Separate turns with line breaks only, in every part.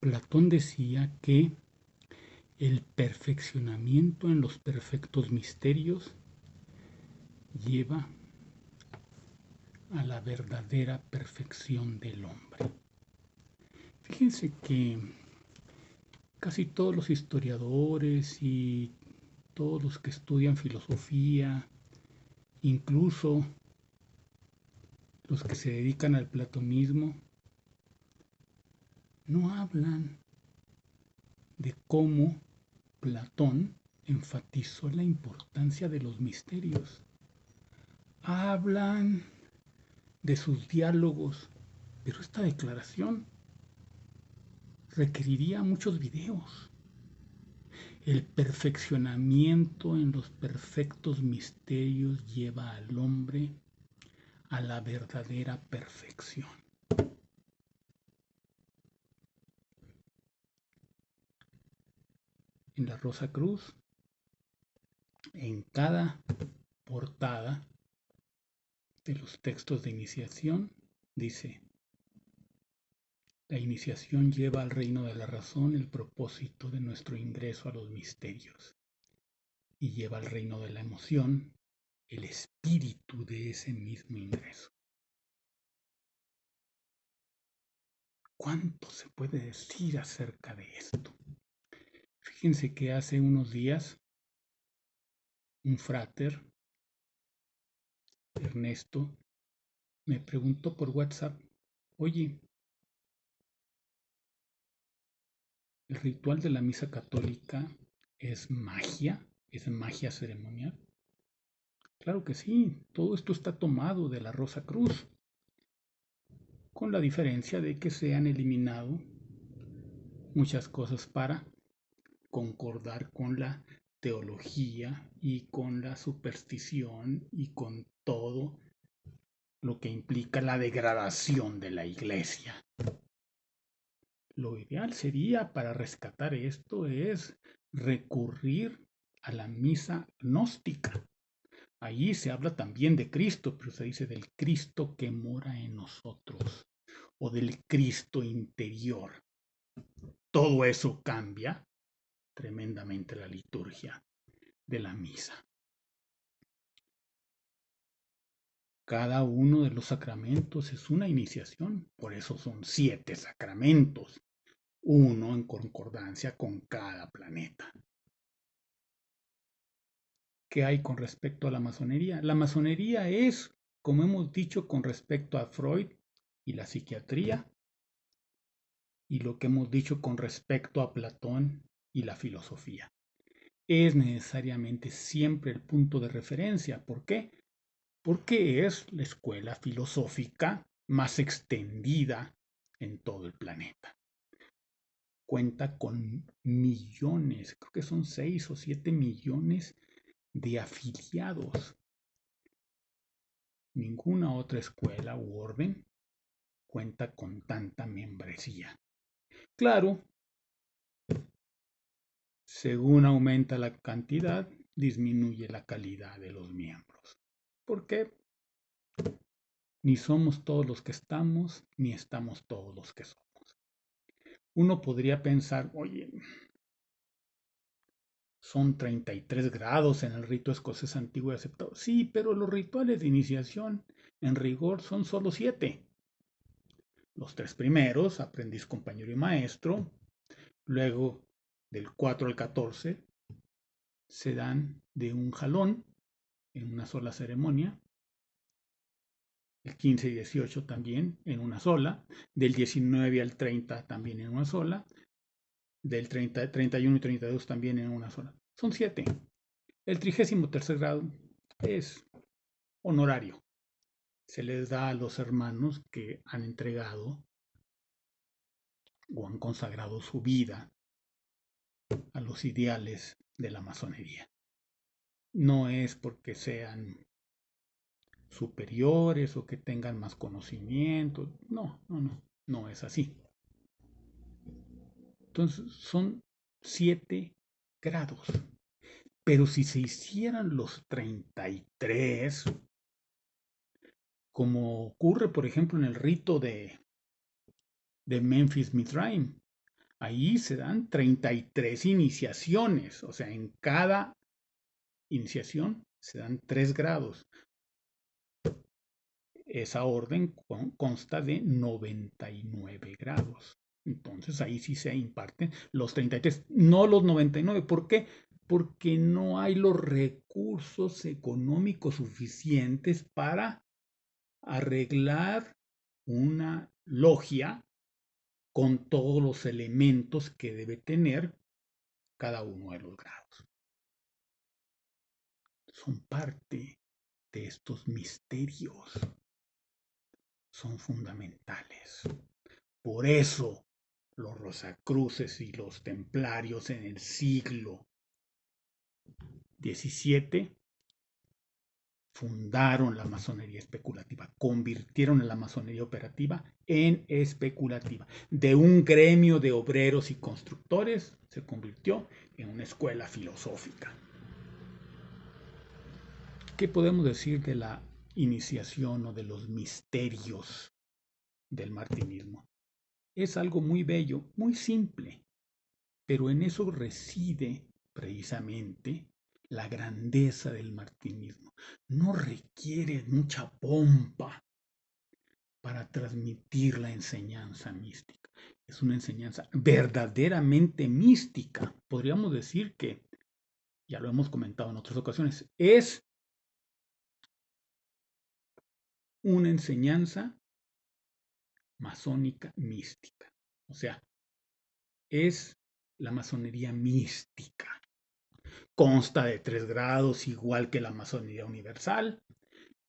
Platón decía que el perfeccionamiento en los perfectos misterios lleva a la verdadera perfección del hombre. Fíjense que casi todos los historiadores y todos los que estudian filosofía, incluso los que se dedican al platonismo, no hablan de cómo Platón enfatizó la importancia de los misterios. Hablan de sus diálogos, pero esta declaración requeriría muchos videos. El perfeccionamiento en los perfectos misterios lleva al hombre a la verdadera perfección. En la Rosa Cruz, en cada portada de los textos de iniciación, dice: la iniciación lleva al reino de la razón el propósito de nuestro ingreso a los misterios, y lleva al reino de la emoción el espíritu de ese mismo ingreso. ¿Cuánto se puede decir acerca de esto? Fíjense que hace unos días un frater, Ernesto, me preguntó por WhatsApp: oye, ¿el ritual de la misa católica es magia? ¿Es magia ceremonial? Claro que sí, todo esto está tomado de la Rosa Cruz, con la diferencia de que se han eliminado muchas cosas para concordar con la teología y con la superstición y con todo lo que implica la degradación de la iglesia. Lo ideal sería, para rescatar esto, es recurrir a la misa gnóstica. Allí se habla también de Cristo, pero se dice del Cristo que mora en nosotros o del Cristo interior. Todo eso cambia tremendamente la liturgia de la misa. Cada uno de los sacramentos es una iniciación, por eso son 7 sacramentos, uno en concordancia con cada planeta. ¿Qué hay con respecto a la masonería? La masonería es, como hemos dicho, con respecto a Freud y la psiquiatría, y lo que hemos dicho con respecto a Platón y la filosofía. Es necesariamente siempre el punto de referencia. ¿Por qué? Porque es la escuela filosófica más extendida en todo el planeta. Cuenta con millones, creo que son 6 o 7 millones de afiliados. Ninguna otra escuela u orden cuenta con tanta membresía. Claro, según aumenta la cantidad, disminuye la calidad de los miembros. ¿Por qué? Ni somos todos los que estamos, ni estamos todos los que somos. Uno podría pensar, oye, son 33 grados en el rito escocés antiguo y aceptado. Sí, pero los rituales de iniciación, en rigor, son solo 7. Los 3 primeros, aprendiz, compañero y maestro. Luego, del 4 al 14, se dan de un jalón en una sola ceremonia. El 15 y 18 también en una sola. Del 19 al 30 también en una sola. Del 30, 31 y 32 también en una sola. Son 7. El 33 grado es honorario. Se les da a los hermanos que han entregado o han consagrado su vida a los ideales de la masonería. No es porque sean superiores o que tengan más conocimiento. No es así. Entonces son 7 grados. Pero si se hicieran los 33, como ocurre, por ejemplo, en el rito de Memphis Mizraim, Ahí se dan 33 iniciaciones, o sea, en cada iniciación se dan 3 grados. Esa orden consta de 99 grados. Entonces ahí sí se imparten los 33, no los 99. ¿Por qué? Porque no hay los recursos económicos suficientes para arreglar una logia con todos los elementos que debe tener cada uno de los grados. Son parte de estos misterios. Son fundamentales. Por eso los Rosacruces y los Templarios en el siglo XVII fundaron la masonería especulativa, convirtieron la masonería operativa en especulativa. De un gremio de obreros y constructores se convirtió en una escuela filosófica. ¿Qué podemos decir de la iniciación o de los misterios del martinismo? Es algo muy bello, muy simple, pero en eso reside precisamente la grandeza del martinismo. No requiere mucha pompa para transmitir la enseñanza mística. Es una enseñanza verdaderamente mística. Podríamos decir que, ya lo hemos comentado en otras ocasiones, es una enseñanza masónica mística. O sea, es la masonería mística. Consta de 3 grados, igual que la masonería universal,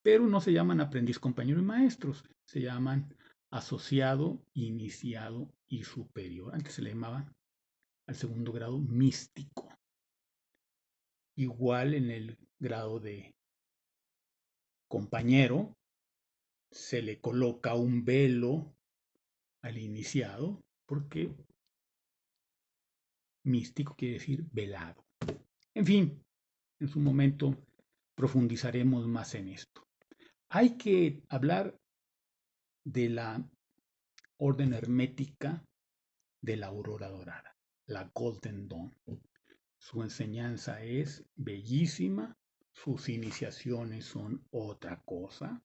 pero no se llaman aprendiz, compañero y maestros, se llaman asociado, iniciado y superior. Antes se le llamaba al segundo grado místico. Igual en el grado de compañero se le coloca un velo al iniciado porque místico quiere decir velado. En fin, en su momento profundizaremos más en esto. Hay que hablar de la orden hermética de la aurora dorada, la Golden Dawn. Su enseñanza es bellísima, sus iniciaciones son otra cosa.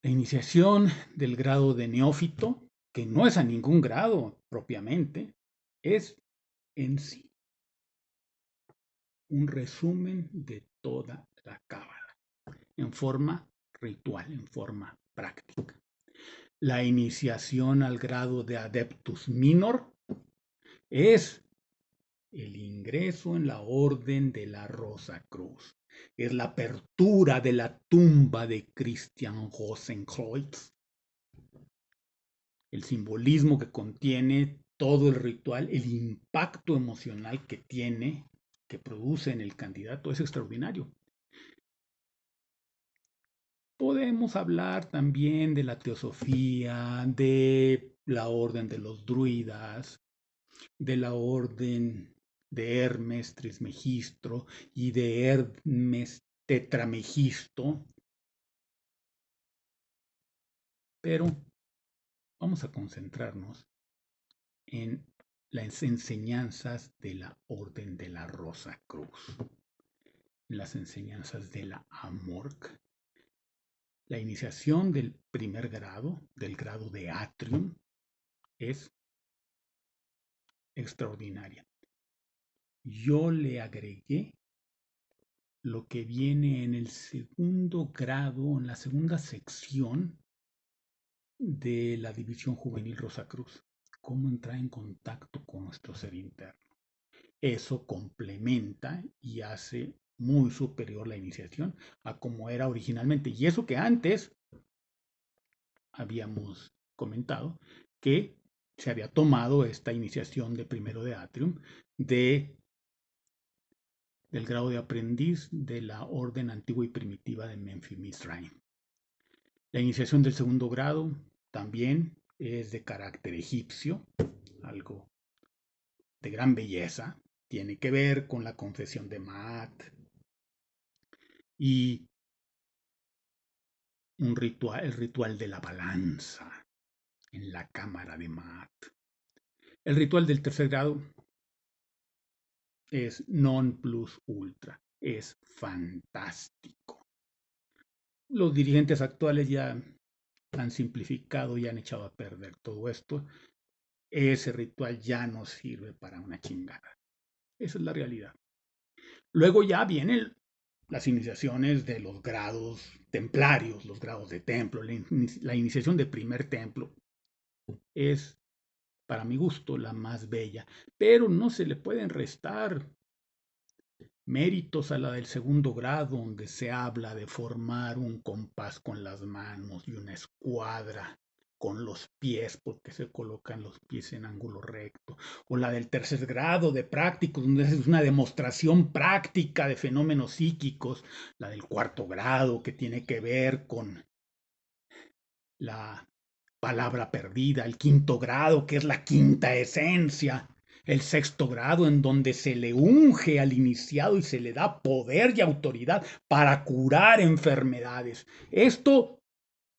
La iniciación del grado de neófito, que no es a ningún grado propiamente, es en sí un resumen de toda la cábala, en forma ritual, en forma práctica. La iniciación al grado de Adeptus Minor es el ingreso en la orden de la Rosa Cruz. Es la apertura de la tumba de Christian Rosenkreuz. El simbolismo que contiene todo el ritual, el impacto emocional que tiene, que produce en el candidato, es extraordinario. Podemos hablar también de la teosofía, de la orden de los druidas, de la orden de Hermes Trismegisto y de Hermes Tetramegisto, pero vamos a concentrarnos en las enseñanzas de la Orden de la Rosa Cruz, las enseñanzas de la Amorc. La iniciación del primer grado, del grado de Atrium, es extraordinaria. Yo le agregué lo que viene en el segundo grado, en la segunda sección de la División Juvenil Rosacruz, cómo entrar en contacto con nuestro ser interno. Eso complementa y hace muy superior la iniciación a como era originalmente. Y eso que antes habíamos comentado que se había tomado esta iniciación de primero de Atrium del grado de aprendiz de la orden antigua y primitiva de Memphis Mizraim. La iniciación del segundo grado también es de carácter egipcio, algo de gran belleza, tiene que ver con la confesión de Maat y el ritual de la balanza en la cámara de Maat. El ritual del tercer grado es non plus ultra, es fantástico. Los dirigentes actuales ya han simplificado y han echado a perder todo esto. Ese ritual ya no sirve para una chingada. Esa es la realidad. Luego ya vienen las iniciaciones de los grados templarios, los grados de templo. La iniciación de primer templo es, para mi gusto, la más bella, pero no se le pueden restar méritos a la del segundo grado, donde se habla de formar un compás con las manos y una escuadra con los pies, porque se colocan los pies en ángulo recto, o la del tercer grado de prácticos, donde es una demostración práctica de fenómenos psíquicos, la del cuarto grado, que tiene que ver con la palabra perdida, el quinto grado, que es la quinta esencia, el sexto grado, en donde se le unge al iniciado y se le da poder y autoridad para curar enfermedades. Esto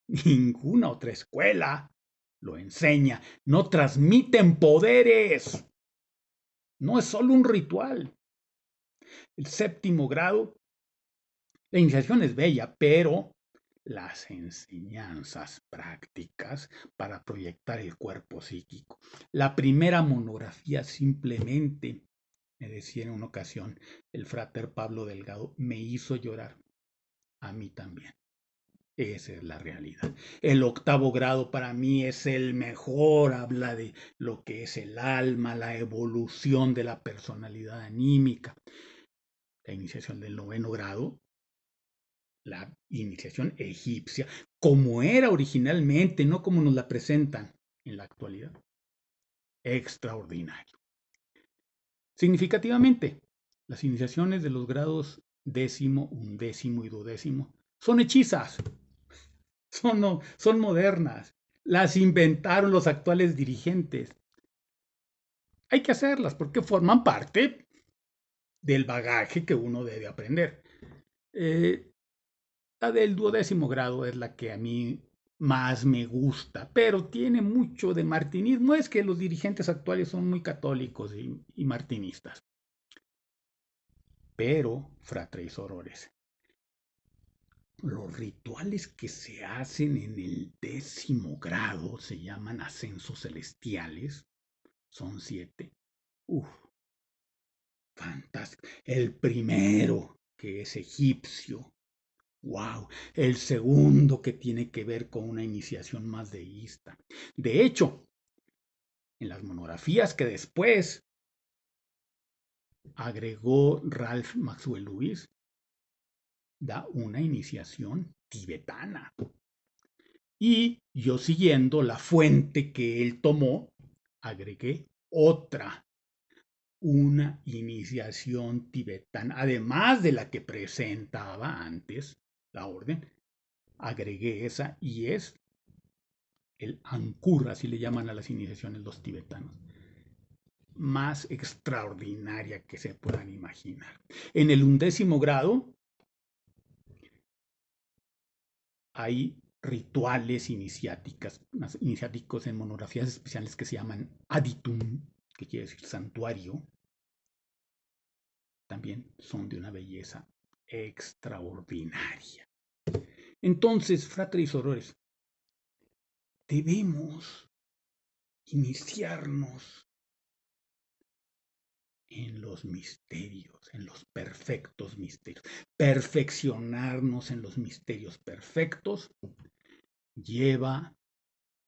ninguna otra escuela lo enseña. No transmiten poderes. No es solo un ritual. El séptimo grado, la iniciación es bella, pero las enseñanzas prácticas para proyectar el cuerpo psíquico. La primera monografía simplemente, me decía en una ocasión el frater Pablo Delgado, me hizo llorar. A mí también. Esa es la realidad. El octavo grado para mí es el mejor, habla de lo que es el alma, la evolución de la personalidad anímica. La iniciación del noveno grado, la iniciación egipcia, como era originalmente, no como nos la presentan en la actualidad. Extraordinario. Significativamente, las iniciaciones de los grados décimo, undécimo y duodécimo son hechizas, son modernas, las inventaron los actuales dirigentes. Hay que hacerlas porque forman parte del bagaje que uno debe aprender. La del duodécimo grado es la que a mí más me gusta, pero tiene mucho de martinismo. Es que los dirigentes actuales son muy católicos y martinistas. Pero, fratres y sorores, los rituales que se hacen en el décimo grado se llaman ascensos celestiales. Son 7. Uf, fantástico. El primero, que es egipcio. Wow. El segundo, que tiene que ver con una iniciación más deísta. De hecho, en las monografías que después agregó Ralph Maxwell Lewis, da una iniciación tibetana. Y yo, siguiendo la fuente que él tomó, agregué otra, una iniciación tibetana, además de la que presentaba antes la orden, agregué esa y es el Ankur, así le llaman a las iniciaciones los tibetanos, más extraordinaria que se puedan imaginar. En el undécimo grado hay rituales iniciáticos en monografías especiales que se llaman aditum, que quiere decir santuario. También son de una belleza extraordinaria. Entonces, fratres y sorores, debemos iniciarnos en los misterios, en los perfectos misterios. Perfeccionarnos en los misterios perfectos lleva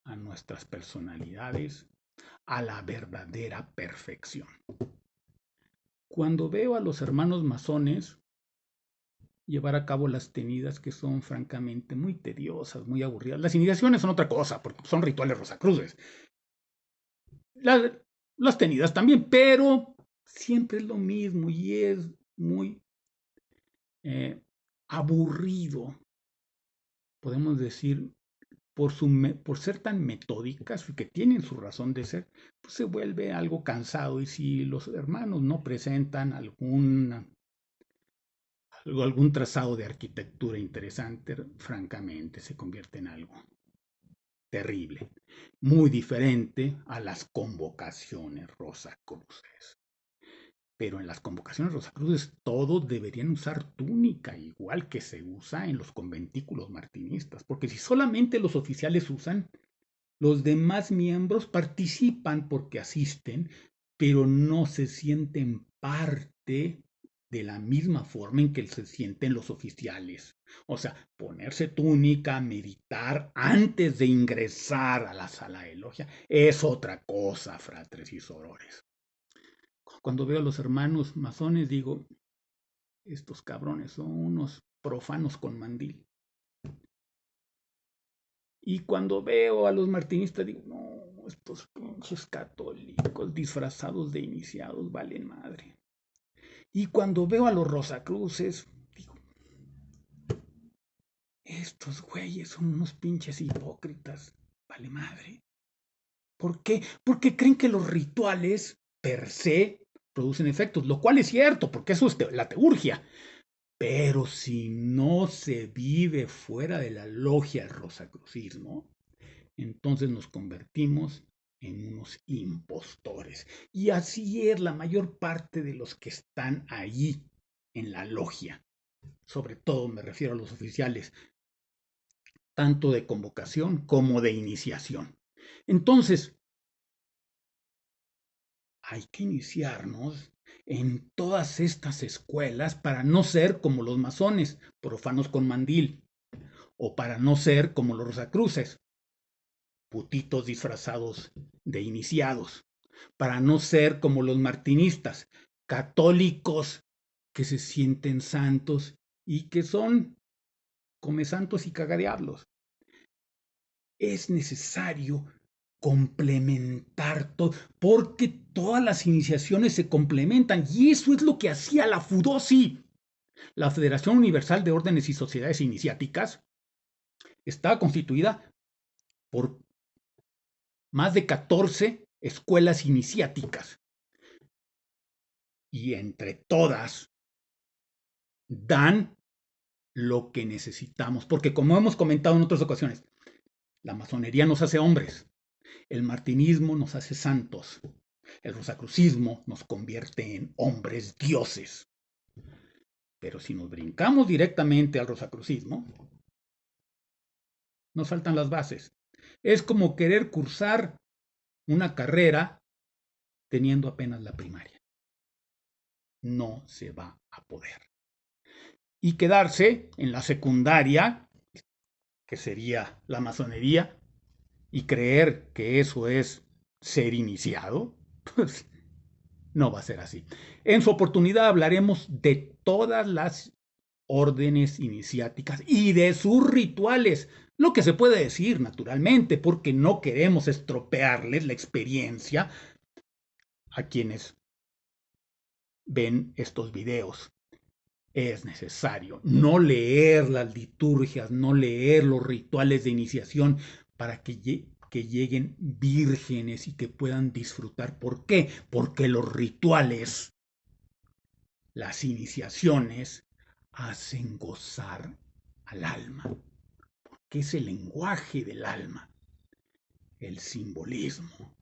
a nuestras personalidades a la verdadera perfección. Cuando veo a los hermanos masones llevar a cabo las tenidas, que son francamente muy tediosas, muy aburridas. Las iniciaciones son otra cosa, porque son rituales rosacruces. Las tenidas también, pero siempre es lo mismo y es muy aburrido, podemos decir, por ser tan metódicas y que tienen su razón de ser, pues se vuelve algo cansado. Y si los hermanos no presentan algún trazado de arquitectura interesante, francamente se convierte en algo terrible. Muy diferente a las convocaciones Rosacruces. Pero en las convocaciones Rosacruces todos deberían usar túnica, igual que se usa en los conventículos martinistas, porque si solamente los oficiales usan, los demás miembros participan porque asisten, pero no se sienten parte de la misma forma en que se sienten los oficiales. O sea, ponerse túnica, meditar antes de ingresar a la sala de logia es otra cosa, fratres y sorores. Cuando veo a los hermanos masones digo, estos cabrones son unos profanos con mandil. Y cuando veo a los martinistas digo, no, estos pinches católicos disfrazados de iniciados valen madre. Y cuando veo a los Rosacruces, digo, estos güeyes son unos pinches hipócritas, vale madre. ¿Por qué? Porque creen que los rituales per se producen efectos, lo cual es cierto, porque eso es la teurgia. Pero si no se vive fuera de la logia del rosacrucismo, entonces nos convertimos en unos impostores. Y así es la mayor parte de los que están allí en la logia. Sobre todo me refiero a los oficiales, tanto de convocación como de iniciación. Entonces, hay que iniciarnos en todas estas escuelas para no ser como los masones, profanos con mandil, o para no ser como los rosacruces, putitos disfrazados de iniciados, para no ser como los martinistas, católicos que se sienten santos y que son come santos y cagadiablos. Es necesario complementar todo, porque todas las iniciaciones se complementan y eso es lo que hacía la FUDOSI. La Federación Universal de Órdenes y Sociedades Iniciáticas está constituida por más de 14 escuelas iniciáticas y entre todas dan lo que necesitamos, porque como hemos comentado en otras ocasiones, la masonería nos hace hombres, el martinismo nos hace santos, el rosacrucismo nos convierte en hombres dioses. Pero si nos brincamos directamente al rosacrucismo, nos faltan las bases. Es como querer cursar una carrera teniendo apenas la primaria. No se va a poder. Y quedarse en la secundaria, que sería la masonería, y creer que eso es ser iniciado, pues no va a ser así. En su oportunidad hablaremos de todas las órdenes iniciáticas y de sus rituales, lo que se puede decir naturalmente, porque no queremos estropearles la experiencia a quienes ven estos videos. Es necesario no leer las liturgias, no leer los rituales de iniciación para que lleguen vírgenes y que puedan disfrutar. ¿Por qué? Porque los rituales, las iniciaciones, hacen gozar al alma, porque es el lenguaje del alma, el simbolismo.